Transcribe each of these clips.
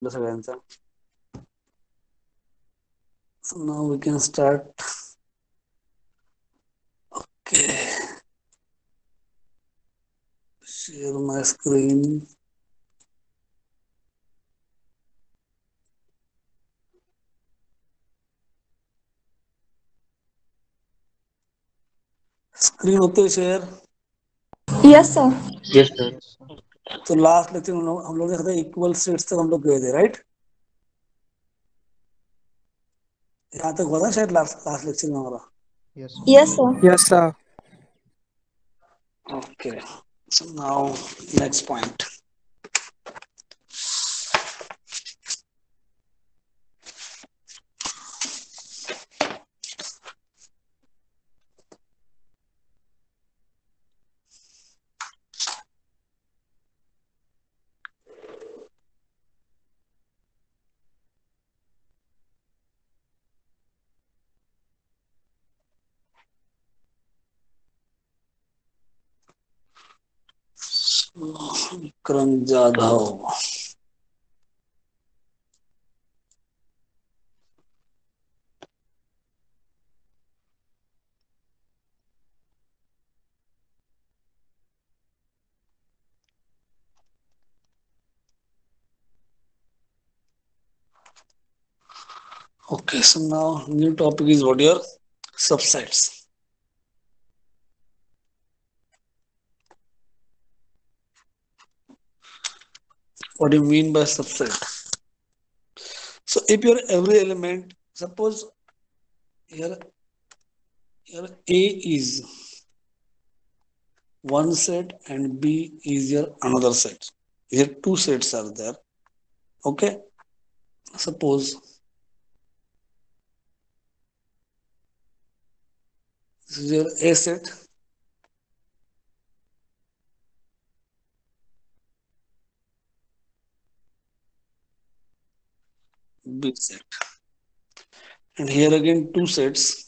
सगळ्यांचा. So now we can start. Okay. Share my screen. Screen होते share. Yes, sir. Yes, sir. तो last lecture हम लोग ने इक्वल सेट्स तक हम लोग गए थे, राइट? यहाँ तक हुआ था शायद लास्ट लेक्चर में हमारा. Yes, sir. Yes, sir. Yes, sir. Okay. So now next point. Vikram Jadhav. Okay, so now new topic is what your subsets. What do you mean by subset? So if your every element, suppose here A is one set and B is your another set. Here two sets are there. Okay. Suppose this is your A set. B set. And here again two sets.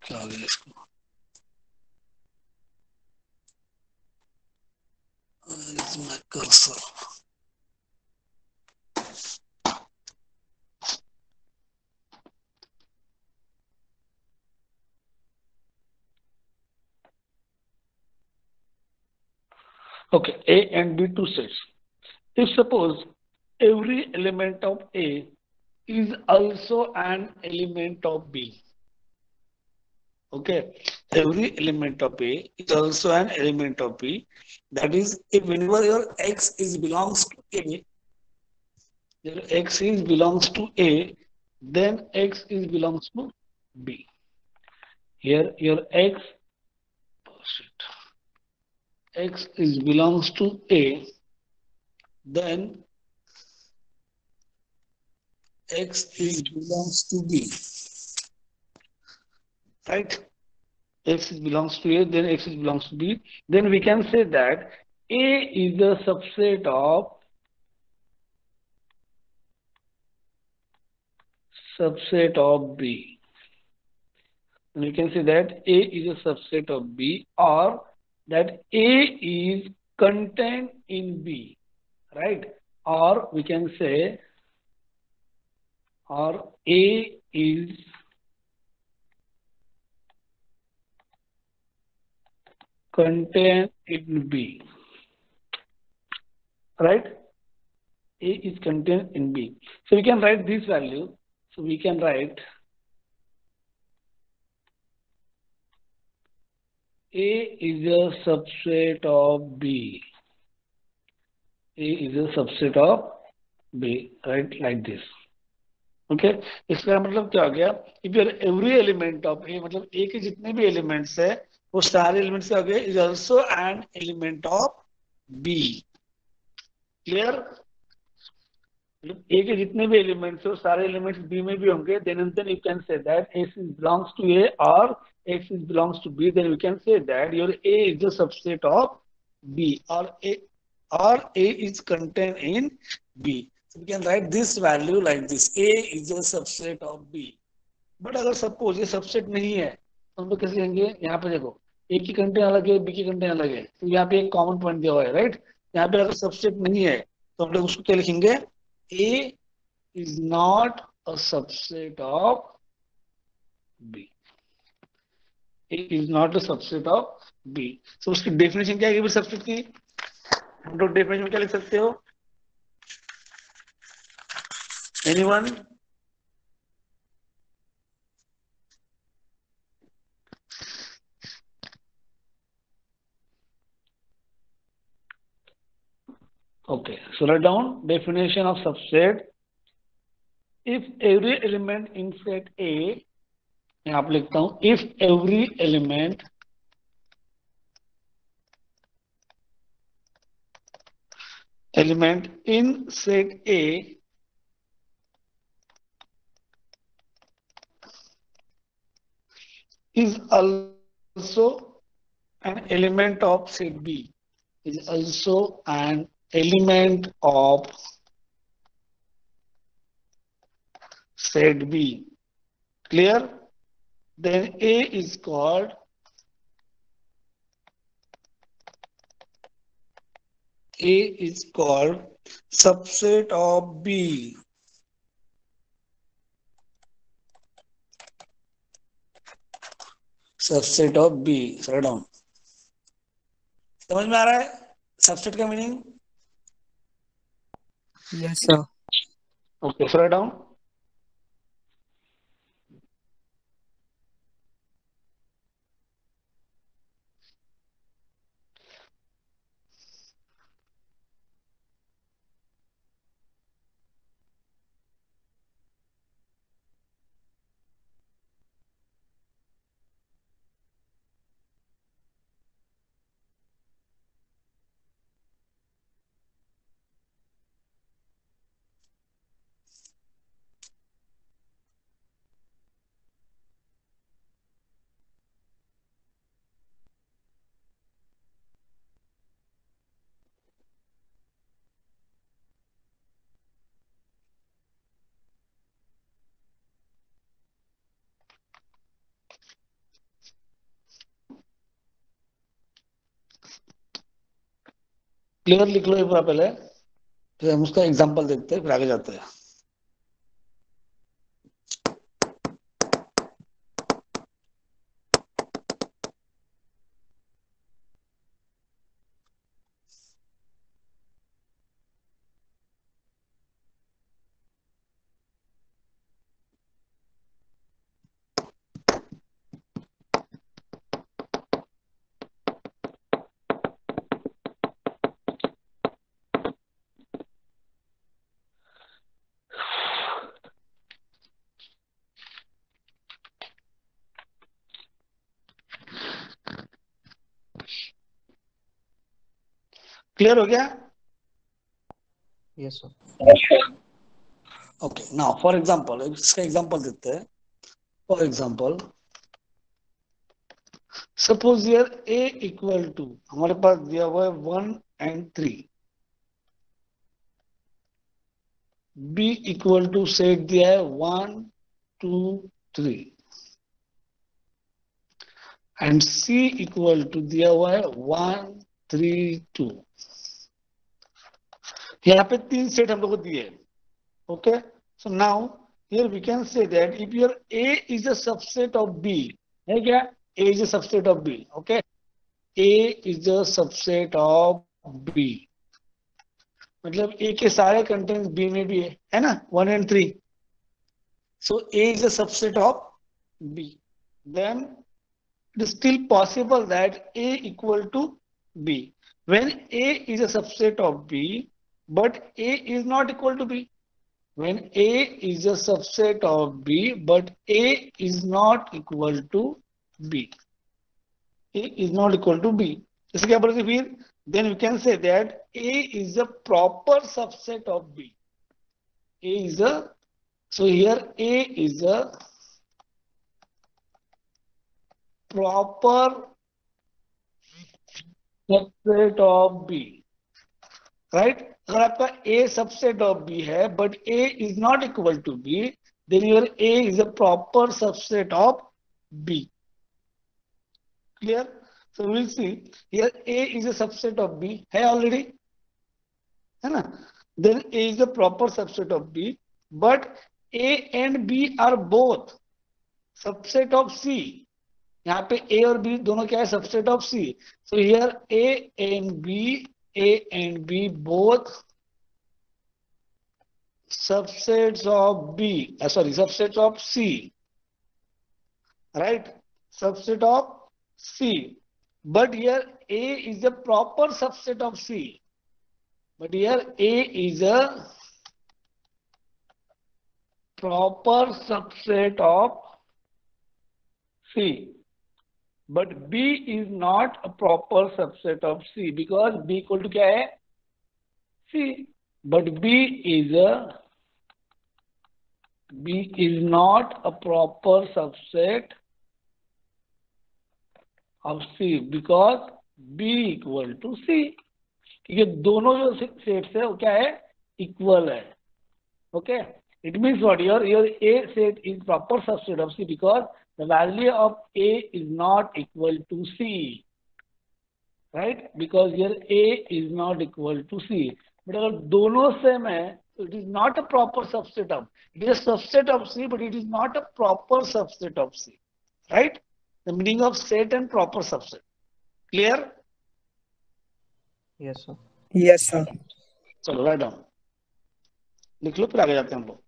क्या आ गया इसको? Where is my cursor? Okay, A and B two sets. If suppose every element of A is also an element of B. Okay, every element of A is also an element of B. That is, if whenever your X is belongs to A, your X is belongs to A, then X is belongs to B. Here your X is belongs to A, then X is belongs to B, right? X belongs to A, then X belongs to B. Then we can say that A is a subset of B. And we can say that A is a subset of B, or that A is contained in B, right? Or we can say, or A is contained in B, right? A is contained in B. So we can write this value. So we can write A is a subset of B. A is a subset of B, right? Like this. Okay. इसका मतलब क्या हो गया? If your every element of A, मतलब A के जितने भी elements है, वो सारे elements क्या हो गए? Is also an element of B. Clear? A के जितने भी elements है, वो सारे elements B में भी होंगे. Then you can say that A belongs to A or X is belongs to B, then we can say that your A is a subset of B, or A is contained in B. So we can write this value like this: A is a subset of B. But अगर suppose ये subset नहीं है तो हम लोग कैसे कहेंगे? यहाँ पे देखो, ए की कंटेंट अलग है, बी की कंटेंट अलग है, तो यहाँ पे एक कॉमन पॉइंट दिया हुआ है, राइट? यहाँ पे अगर सबसेट नहीं है तो हम लोग उसको क्या लिखेंगे? A is not a subset of B. A is not a subset of B. So उसकी डेफिनेशन क्या है फिर सबसेट की? हम लोग डेफिनेशन में क्या लिख सकते हो? Anyone? Okay, so write down definition of subset. If every element in set A, यहाँ पे लिखता हूं, if every element in set A is also an element of set B, is also an element of set B. Clear? Then A is called subset of B. Subset of B. Write down. समझ में आ रहा है subset का meaning? Yes, sir. Okay, so write down. Clear लिख लो एक बार पहले, फिर हम उसका एग्जांपल देखते हैं, फिर आगे जाते हैं। क्लियर हो गया? Yes, sir. Okay, now for example इसका एग्जांपल देते हैं। For example suppose here A equal to, हमारे पास दिया हुआ है 1 and 3, B equal to set दिया है 1 2 3, एंड सी इक्वल टू दिया हुआ है 1 3 2। यहाँ पे 3 सेट हम लोग को दिए। Okay, so now here we can say that if your A is a subset of B, है क्या? A is a subset of B. Okay, A is a subset of B, मतलब ए के सारे contents B में भी है ना, 1 and 3। So A is a subset of B, then it is still possible that A equal to B. When A is a subset of B, but A is not equal to B. When A is a subset of B, but A is not equal to B. A is not equal to B. इसे क्या बोलेंगे फिर? Then we can say that A is a proper subset of B. A is a, so here A is a proper subset of B, right? अगर आपका A subset of B है, but A is not equal to B, then your A is a proper subset of B. Clear? So we'll see here A is a subset of B है already, है ना? Then A is a proper subset of B, but A and B are both subset of C. यहाँ पे A और B दोनों क्या है? Subset of C. So here A and B both subsets of B. Sorry, subsets of C. Right? Subset of C. But here A is a proper subset of C. But here A is a proper subset of C. But B is not a proper subset of C because B equal to क्या है? C. But B is not a proper subset of C because B equal to C. क्योंकि दोनों जो sets है वो क्या है? Equal है. Okay? It means what? Your A set is proper subset of C because the value of A is not equal to C. Right? Because your A is not equal to C. But अगर दोनों same है, so it is not a proper subset of. It is a subset of C, but it is not a proper subset of C. Right? The meaning of set and proper subset. Clear? Yes, sir. Yes, sir. चलो write down लिख लो, फिर आगे जाते हैं हम लोग.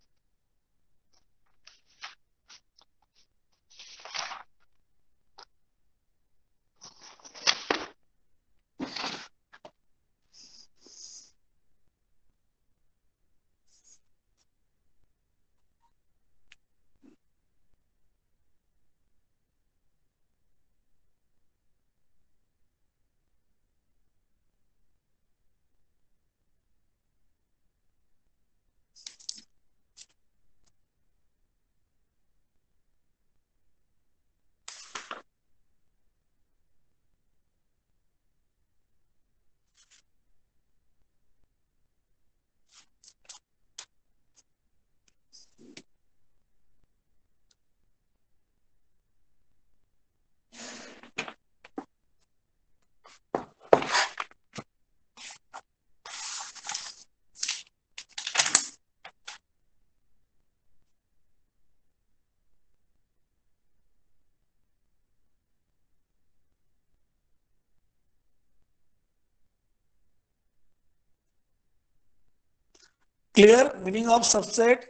Clear? Meaning of subset,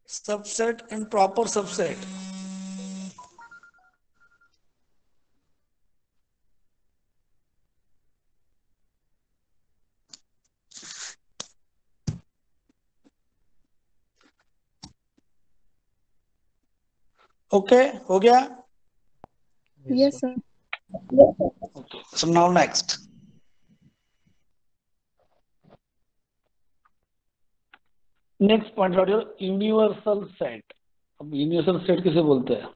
subset and proper subset. Okay, हो गया? Yes, sir. Okay. So now next. Next point out your universal set. अब universal set किसे बोलते हैं?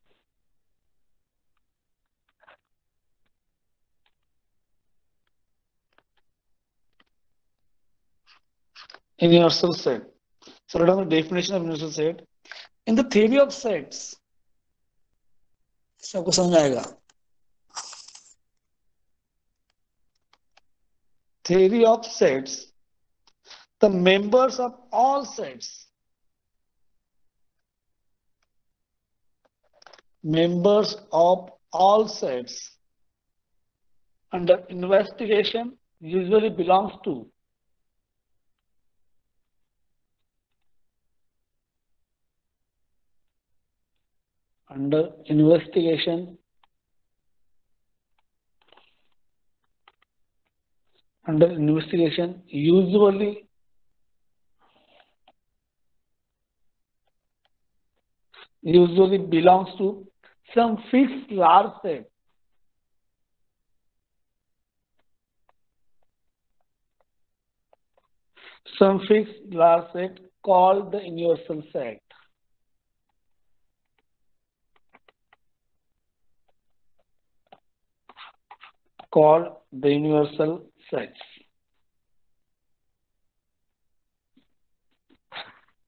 Universal set. So let us know the definition of universal set. In the theory of sets, सबको समझ आएगा. Theory of sets, the members of all sets, under investigation usually belongs to under investigation usually belongs to some fixed large set. Some fixed large set called the universal set. called the universal sets.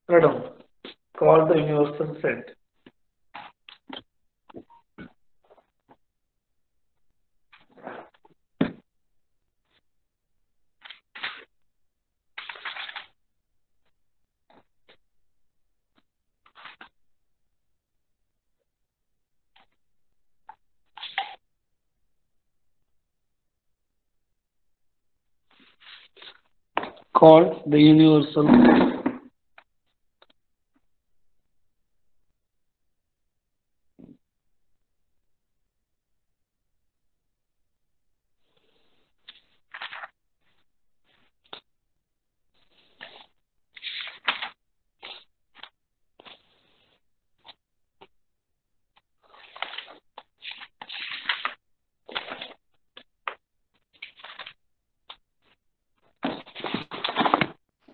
Write down. Called the universal set. Called the universal set.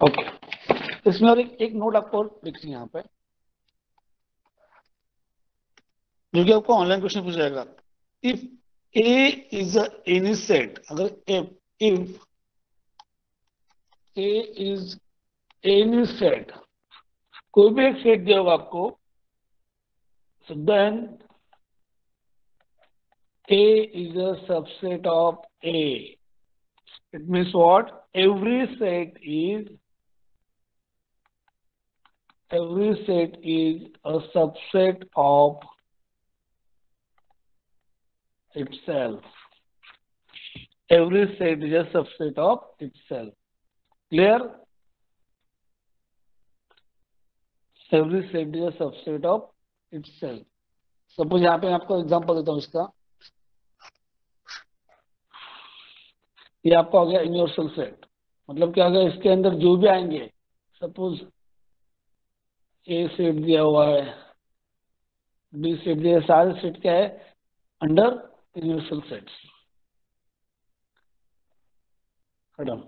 Okay, इसमें और एक note आपको लिखनी है यहाँ पे, जो कि आपको ऑनलाइन क्वेश्चन पूछ जाएगा। If A is any set, अगर if A is any set, कोई भी एक सेट दिया होगा आपको, so then A is a subset of A. It means what? Every set is a subset of itself. Every set is a subset of itself. Clear? Every set is a subset of itself. Suppose यहाँ पे मैं आपको example देता हूँ इसका। ये आपका हो गया यूनिवर्सल सेट, मतलब क्या होगा, इसके अंदर जो भी आएंगे, सपोज ए सेट दिया हुआ है, बी सेट दिया, सारे सेट क्या है, अंडर यूनिवर्सल सेट्स। हटो,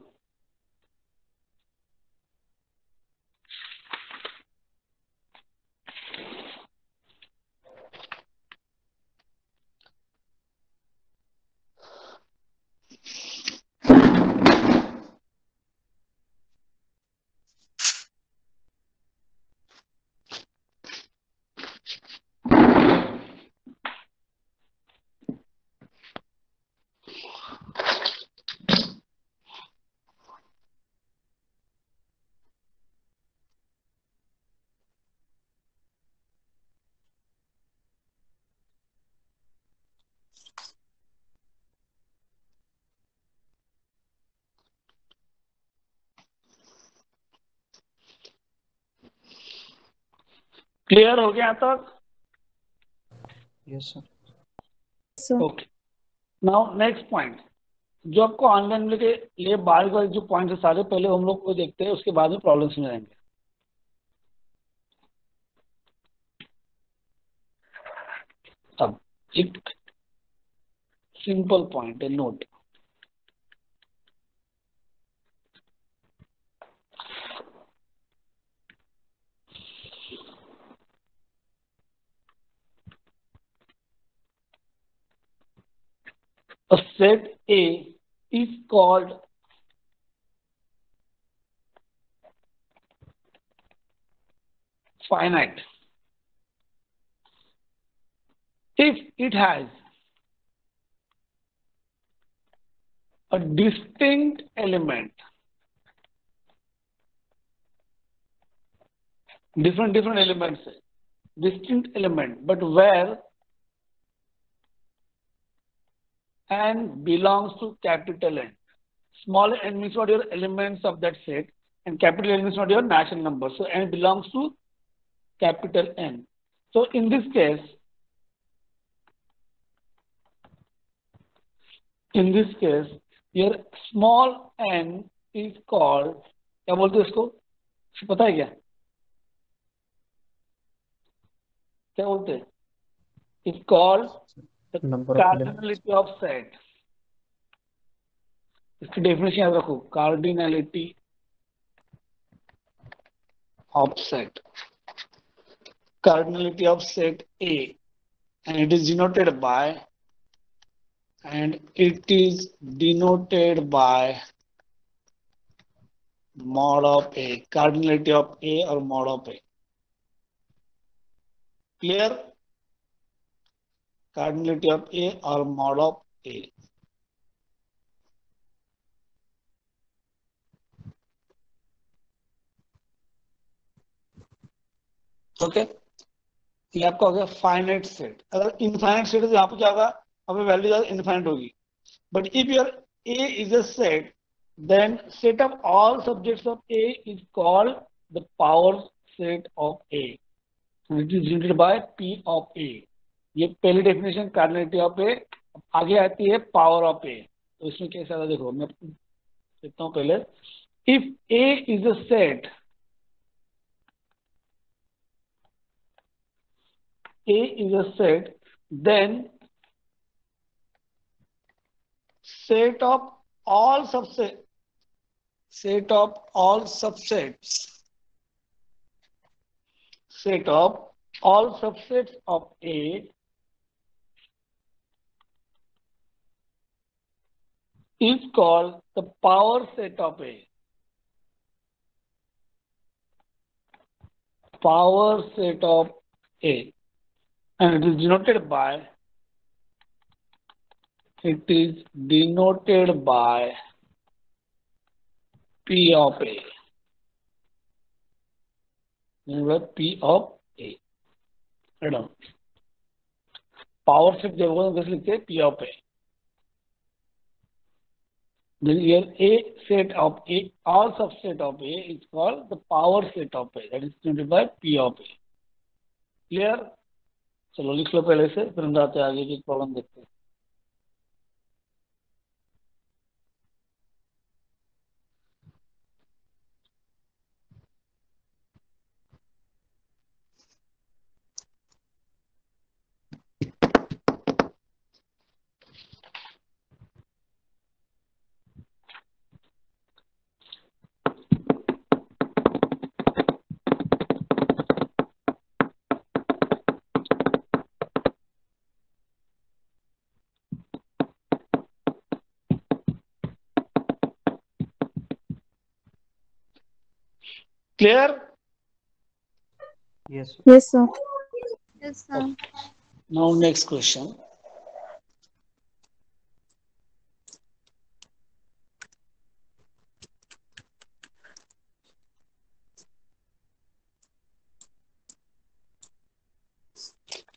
क्लियर हो गया यहाँ तक? Yes, sir. So, okay, now next point, जो आपको ऑनलाइन में के लिए बार बार जो पॉइंट है सारे, पहले हम लोग को देखते हैं, उसके बाद में प्रॉब्लम्स में आएंगे। अब एक सिंपल पॉइंट है, note. A set A is called finite if it has a distinct element, different elements, distinct element, but where n belongs to capital N. Small n means what, your elements of that set, and capital N means what, your natural number. So n belongs to capital N. So in this case, your small n is called, क्या बोलते हैं इसको, पता है क्या, क्या बोलते हैं? It's called the Number of elements. cardinality of set. इसकी डेफिनेशन याद रखो, cardinality of set. Cardinality of set A, and it is denoted by and it is denoted by mod of A, cardinality of A or mod of A. Clear? Cardinality of A or mod of A. Okay, ये आपका हो गया finite set. अगर infinite set है तो यहाँ पे क्या होगा, यहाँ पे वैल्यू इनफाइनाइट होगी। But if your A is a set, then set of all subjects of A is called the power set of A. It is denoted by P of A. ये पहली डेफिनेशन कार्डिनलिटी ऑफ A। आगे आती है power of A। तो इसमें कैसा आता है देखो, मैं देखता हूँ पहले। If A is a set, A is a set, then set of all subsets, set of all subsets, set of all subsets of A is called the power set of A. Power set of A, and it is denoted by P of A. P of A. Power set जब होगा कैसे लिखते हैं, P of A. Then here A set of A, all subset of A is called the power set of A. That is denoted by P of A. Clear? चलो लिख लो पहले से, फिर हम जाते हैं आगे की प्रॉब्लम देखते हैं। Clear? Yes, sir. Yes, sir. Yes, sir. Now next question.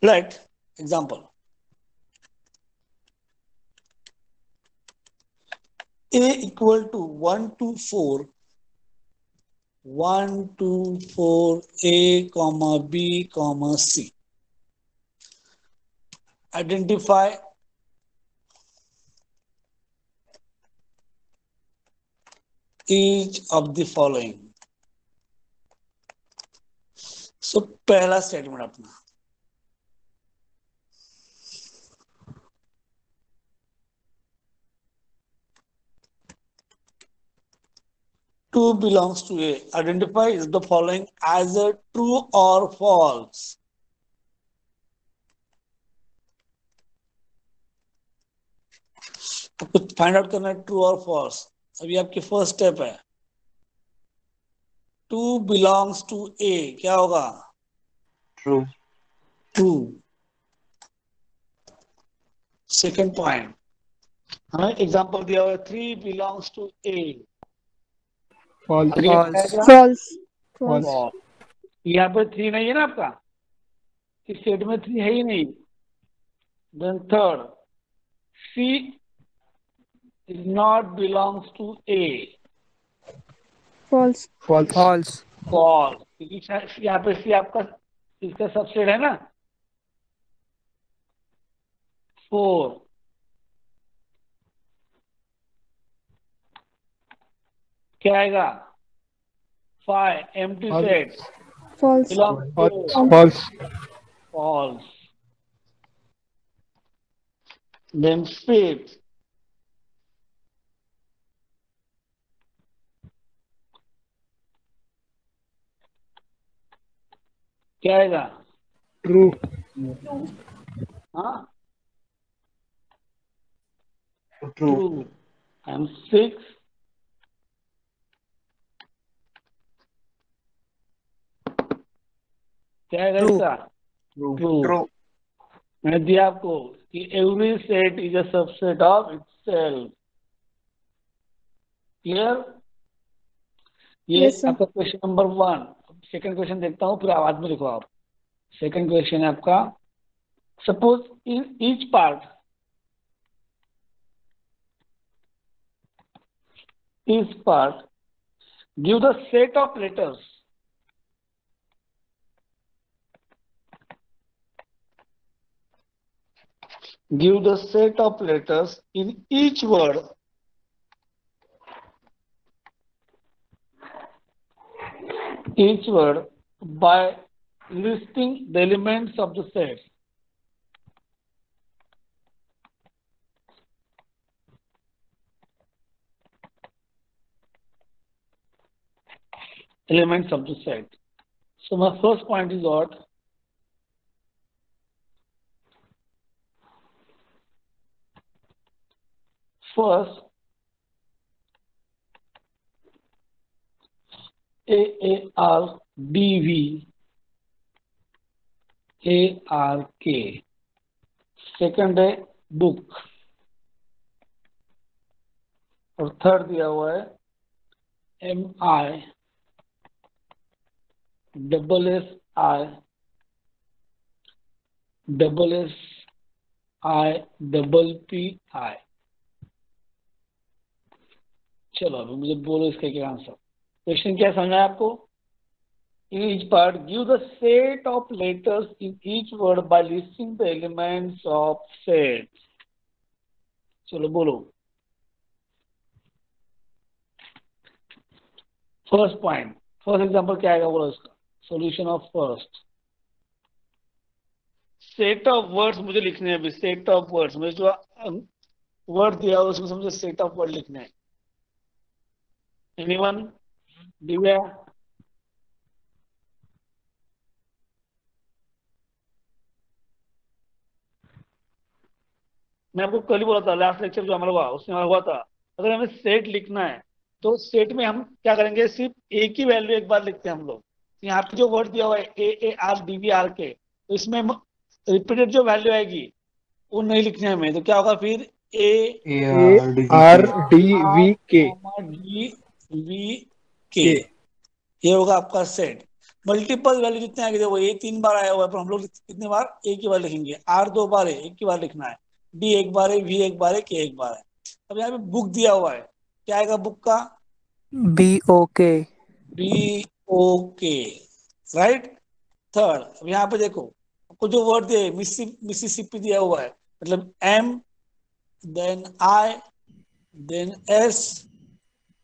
Right, example. A equal to 1 to 4, 1 to 4, A comma B comma C. Identify each of the following. So पहला स्टेटमेंट अपना, two belongs to A. Identify is the following as a true or false. कुछ find out करना है true और false. अभी आपकी first step है, two belongs to A, क्या होगा? True. ट्रू। सेकेंड पॉइंट, हमें एग्जांपल दिया हुआ है, three belongs to A. False. False. False. यहाँ पे थ्री नहीं है ना आपका, इस सेट में थ्री है ही नहीं। Then third, C is not belongs to A. False. False. False. False, क्योंकि यहाँ पे सी आपका इसका सबसेट है ना। फोर, क्या आएगा? Five, empty set False. Belongs to False. false. Then fifth, क्या आएगा? True. हाँ, True. And 6. क्या है True. इसका? True. मैंने दिया आपको कि every set is a subset of itself. Clear? ये Yes, sir. आपका क्वेश्चन नंबर 1. सेकंड क्वेश्चन देखता हूँ, फिर आवाज में लिखो आप. सेकंड क्वेश्चन है आपका, suppose in each part give the set of letters in each word by listing the elements of the set. Elements of the set. So my first point is what? First, AARDV, ARK. Second है book, और third दिया हुआ है MI SSI PPI. चलो अभी मुझे बोलो इसका क्या आंसर. क्वेश्चन क्या समझा है आपको? Each part give the set of letters in each word by listing the elements of set. चलो बोलो. फर्स्ट पॉइंट, फर्स्ट एग्जांपल क्या आएगा बोलो इसका. Solution of first. Set of words मुझे लिखने हैं अभी. सेट ऑफ वर्ड्स मुझे जो वर्ड दिया हो उसमें मुझे सेट ऑफ वर्ड लिखने हैं. एनीवन? दिव्या? मैं आपको कल ही बोला था, लास्ट लेक्चर जो हमारा हुआ उसमें हमारा हुआ था, अगर हमें सेट लिखना है तो सेट में हम क्या करेंगे, सिर्फ एक ही वैल्यू एक बार लिखते हैं हम लोग. यहाँ पे जो वर्ड दिया हुआ है AARDVRK, तो इसमें रिपीटेड जो वैल्यू आएगी वो नहीं लिखनी है हमें. तो क्या होगा फिर? ARDVK. ये होगा आपका सेट. मल्टीपल वैल्यू जितने आएंगे, देखो A 3 बार आया हुआ है, पर हम लोग कितने बार? एक ही बार लिखेंगे. R 2 बार है, एक ही बार लिखना है. D एक बार है, V एक बार है, K एक बार है. अब यहाँ पे बुक दिया हुआ है, क्या आएगा बुक का? BOK. राइट. थर्ड, अब यहाँ पे देखो आपको जो वर्ड दिए, मिसिसिपी दिया हुआ है, मतलब M देन I देन S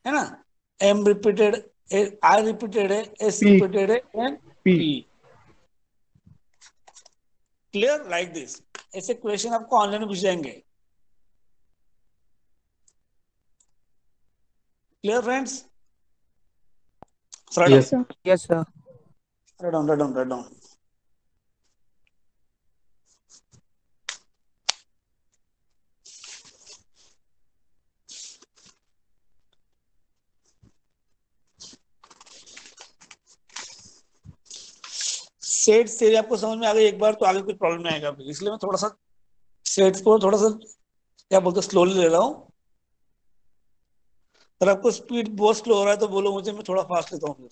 है ना. M रिपीटेड, I रिपीटेड है, S P. रिपीटेड है, and P. P. Clear? Like this. ऐसे क्वेश्चन आपको ऑनलाइन में पूछ जाएंगे. Clear friends? Yes. sir. Yes, sir. Write down. Set से आपको समझ में आ गई एक बार तो आगे कुछ प्रॉब्लम नहीं आएगा. इसलिए मैं थोड़ा सा सेट्स को थोड़ा सा क्या बोलते स्लोली ले रहा हूँ. अगर आपको स्पीड बहुत स्लो हो रहा है तो बोलो मुझे, मैं थोड़ा फास्ट लेता हूँ.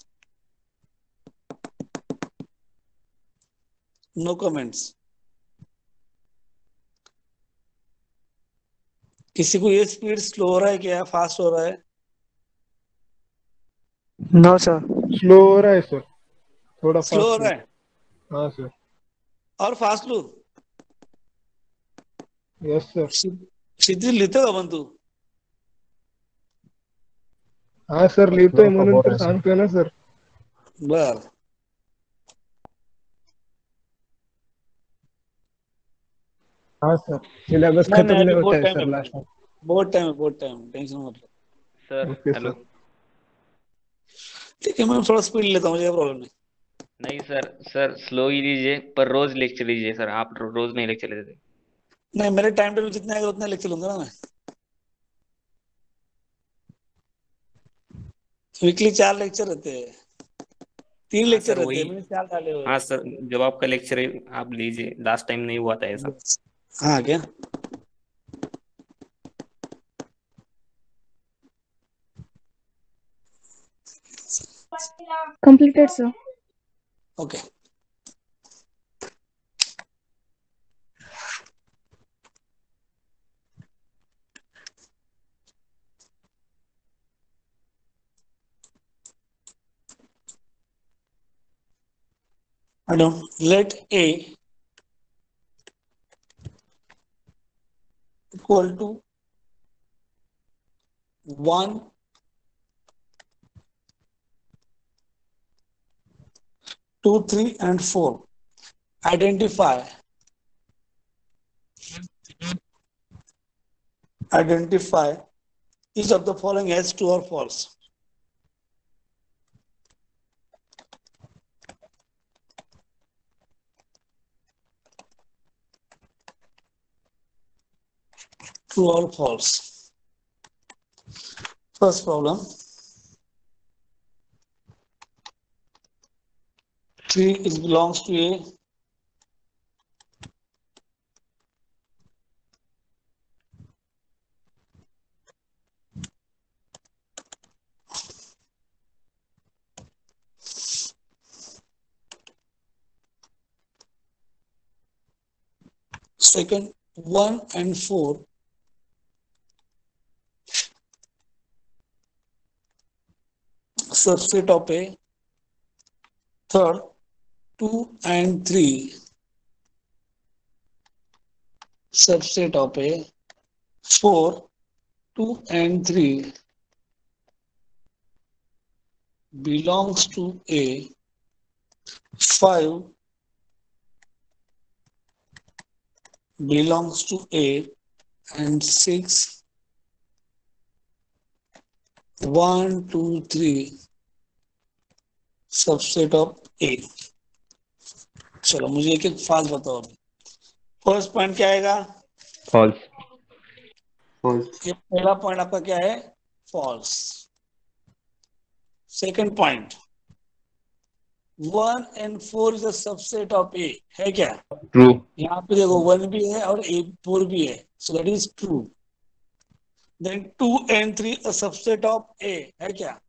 No comments. किसी को ये स्पीड स्लो हो रहा है क्या, फास्ट हो रहा है? No, sir. स्लो हो रहा है सर, थोड़ा स्लो हो फास्ट. रहा है. हाँ सर. और फास्ट लो. Yes sir. शिथिल लिहितो का पण तू? हाँ सर लिहितोय म्हणून तर सांगतोय ना सर. बर. हाँ सर, सिलेबस नहीं खत्म नहीं, नहीं अभी होता बहुत है टाइम सर है, लास्ट में. बहुत टाइम है, टेंशन मत लो. Sir okay hello. सर. ठीक है, मैं थोड़ा स्पीड लेता हूँ, मुझे प्रॉब्लम नहीं. नहीं सर स्लो ही लीजिए, पर रोज लेक्चर लीजिए सर. आप रोज नहीं लेक्चर लेते थे. नहीं, मेरे टाइम टेबल जितना आएगा उतना लेक्चर लूंगा ना मैं. वीकली 4 लेक्चर रहते हैं, 3 हाँ लेक्चर सर रहते हैं, वही। मैंने 4 डाले हुए हाँ सर, जब आपका लेक्चर है आप लीजिए, लास्ट टाइम नहीं हुआ था ऐसा। हैं। हाँ क्या? Completed, sir. Okay, madam let A equal to 1, 2, 3 and 4. Identify each of the following as true or false. True or false. First problem. 3 is belongs to A. Second, 1 and 4 subset of A. Third, 2 and 3 subset of A. 4, 2 and 3 belongs to A. 5 belongs to A, and 6, 1, 2, 3 subset of ए। चलो मुझे एक एक fast बताओ। First point क्या आएगा? False. False. ये पहला point आपका क्या है? False. Second point, 1 and 4 is a subset of A, है क्या? ट्रू। यहाँ पे देखो 1 भी है और 4 भी है, so that is true. Then 2 and 3 a subset of A, है क्या?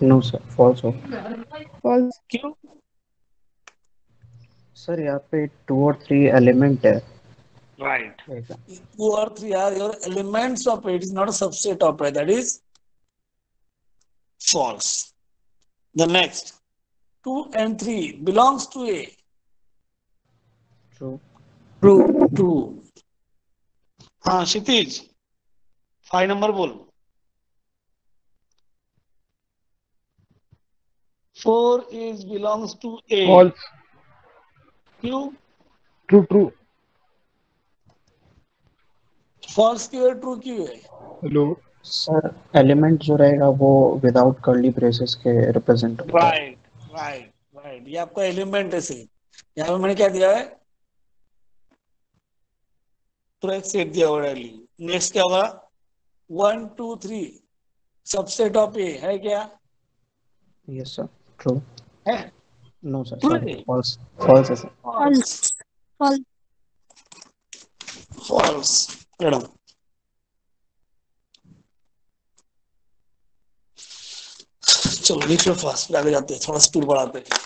नो सर, फॉल्स हो। False. क्यों? सर यहाँ पे 2 और 3 एलिमेंट है। Right. ऐसा। 2 or 3 are your elements of A. It is not a subset of A. That is false. The next, 2 and 3 belongs to A. True. True. हाँ क्षितिज, 5 number बोल। 4 is belongs to A. False. क्यों? True true. False क्यों है, true क्यों है? Hello. Sir element जो रहेगा वो विदाउट कर्ली ब्रेसेस के रिप्रेजेंट होता है। राइट राइट राइट, ये आपका एलिमेंट है सही। यहाँ पे मैंने क्या दिया है? पूरा एक सेट दिया हुआ है। नेक्स्ट क्या होगा? 1, 2, 3 सबसेट ऑफ ए, है क्या? Yes sir, true. है? नो सर, ट्रू सॉरी, है? फॉल्स। फॉल्स है sir. False. False. False. Madam चलो लिख लो फास्ट, आगे जाते हैं, थोड़ा स्पीड बढ़ाते हैं।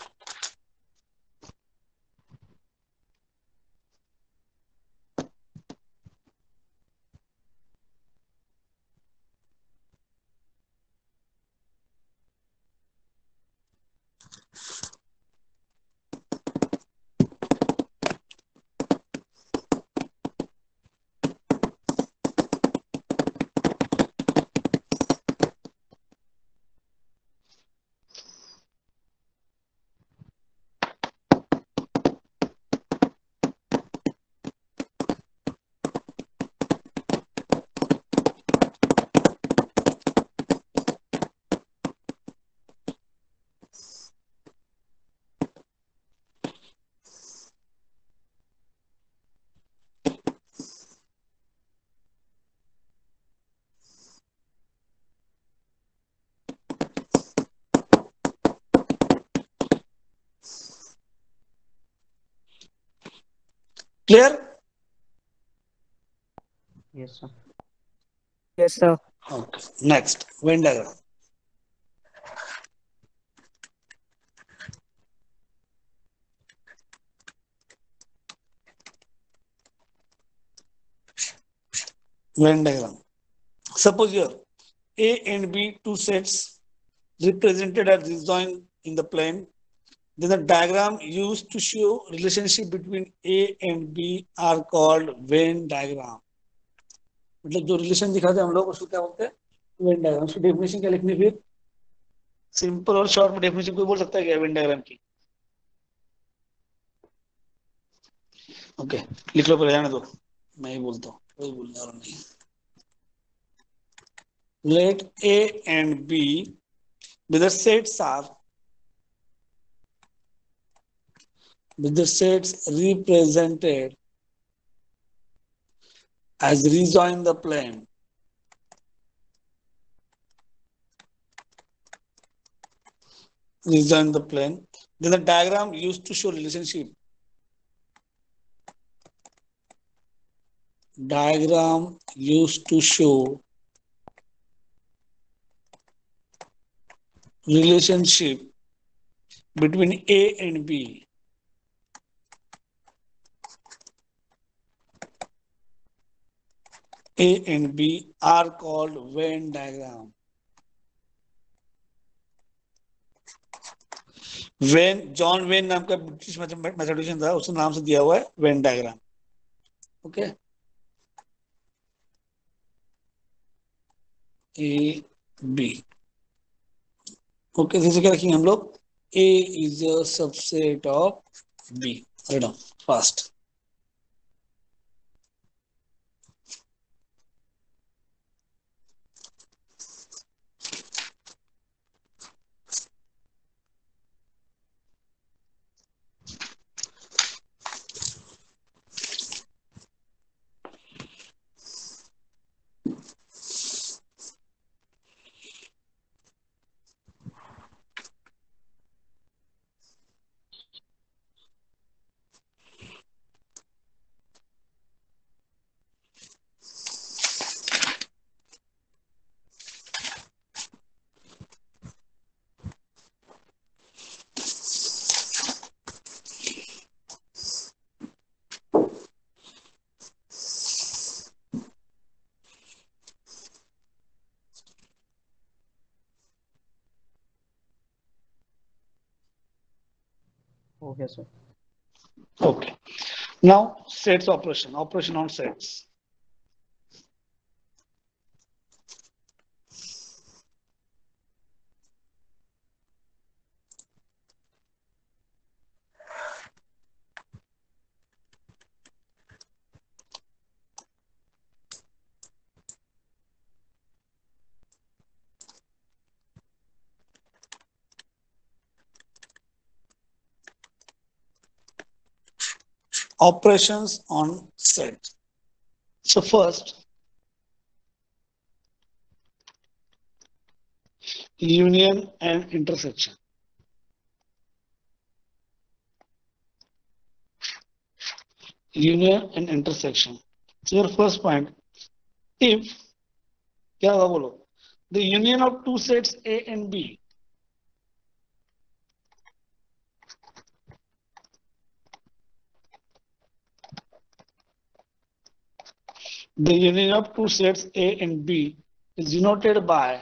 Clear? Yes, sir. Yes, sir. Okay. Next, Venn diagram. Venn diagram. Suppose here A and B two sets represented as disjoint in the plane. Then the diagram used to show relationship between A and B are called Venn diagram. मतलब जो relation दिखाते हैं हम लोग उसको क्या बोलते हैं? Venn diagram. उसकी डेफिनेशन क्या लिखनी फिर? सिंपल और शॉर्ट में डेफिनेशन कोई बोल सकता है क्या वेन डायग्राम की? ओके, लिख लो पहले, जाने दो, मैं ही बोलता हूँ, कोई बोलने वाला नहीं. Let A and B be the sets represented as rejoin the plane. Rejoin the plane. Then the diagram used to show relationship. Diagram used to show relationship between A and B. A and B are called Venn diagram. John when नाम का British mathematician था, उस नाम से दिया हुआ है Venn diagram. Okay, A B. Okay, जैसे क्या रखेंगे हम लोग? A is a subset of B. Fast. Okay, sir. Okay, now sets operation on sets. Operations on set. So first, union and intersection. Union and intersection. So your first point, if क्या होगा बोलो? The union of two sets A and B the union of two sets A and B is denoted by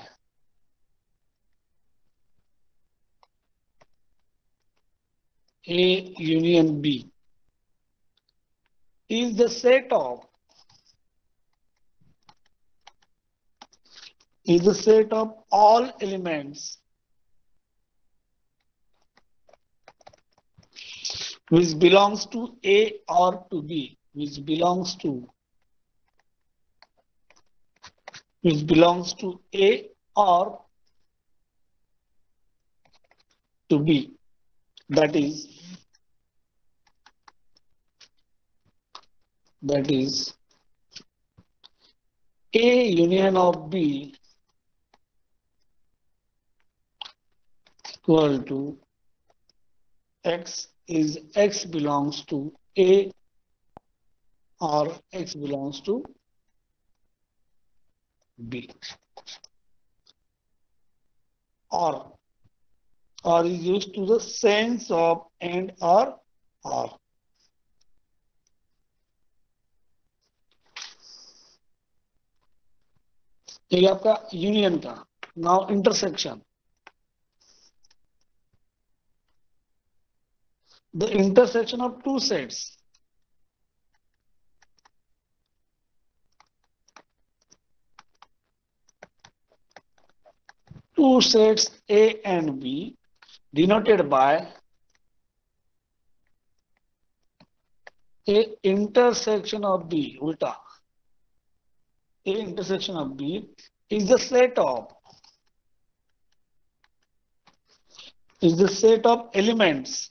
A union B is the set of all elements which belongs to A or to B, which belongs to A or to B. That is A union of B equal to X is X belongs to A or X belongs to B. Or is used to the sense of and or. ये आपका union का. Now intersection. The intersection of two sets A and B denoted by A intersection of B. Ulta. A intersection of B is the set of elements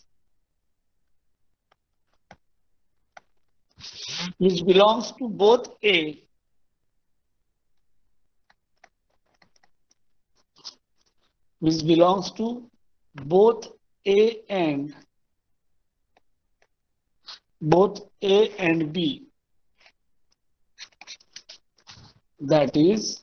which belongs to both A and B. That is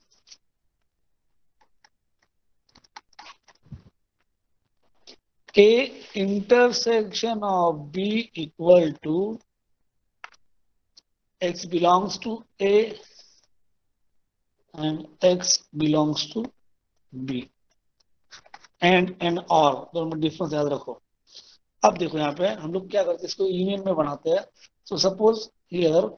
A intersection of B equal to X belongs to A and X belongs to B. And और दोनों में difference याद रखो. अब देखो यहाँ पे हम लोग क्या करते हैं, इसको यूनियन में बनाते हैं. So suppose here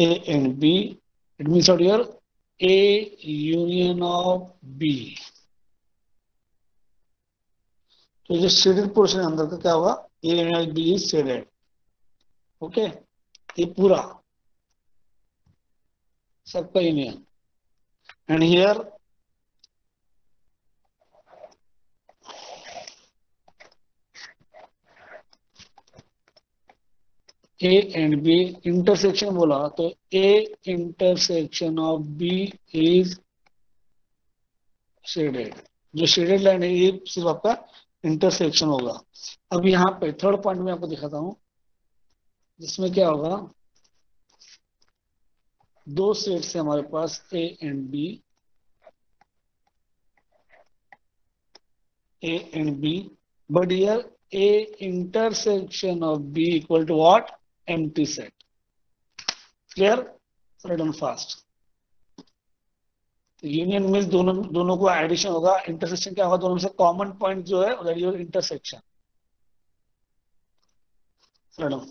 A and B, it means out here A union of B. तो जो शेडेड पोर्शन अंदर का क्या होगा, A union B is shaded. Okay, ये पूरा सबका union. And here A and B intersection बोला तो A intersection of B is shaded. जो शेडेड लाइन है ये सिर्फ आपका इंटरसेक्शन होगा. अब यहाँ पे थर्ड पॉइंट में आपको दिखाता हूं जिसमें क्या होगा, दो सेट्स है हमारे पास A and B, but here A intersection of B equal to what? Empty set. Clear? Write down fast. Union means दोनों को एडिशन होगा. इंटरसेक्शन क्या होगा, दोनों में से कॉमन पॉइंट जो है that is intersection. Write down.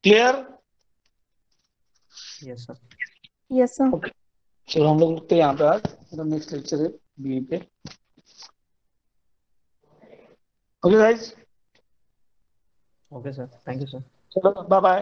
Clear? Yes sir. Yes, sir. Okay, चलो हम लोग रुकते हैं यहाँ पे. आज नेक्स्ट लेक्चर है बी पे. Okay guys, okay sir, thank you sir. चलो बाय बाय.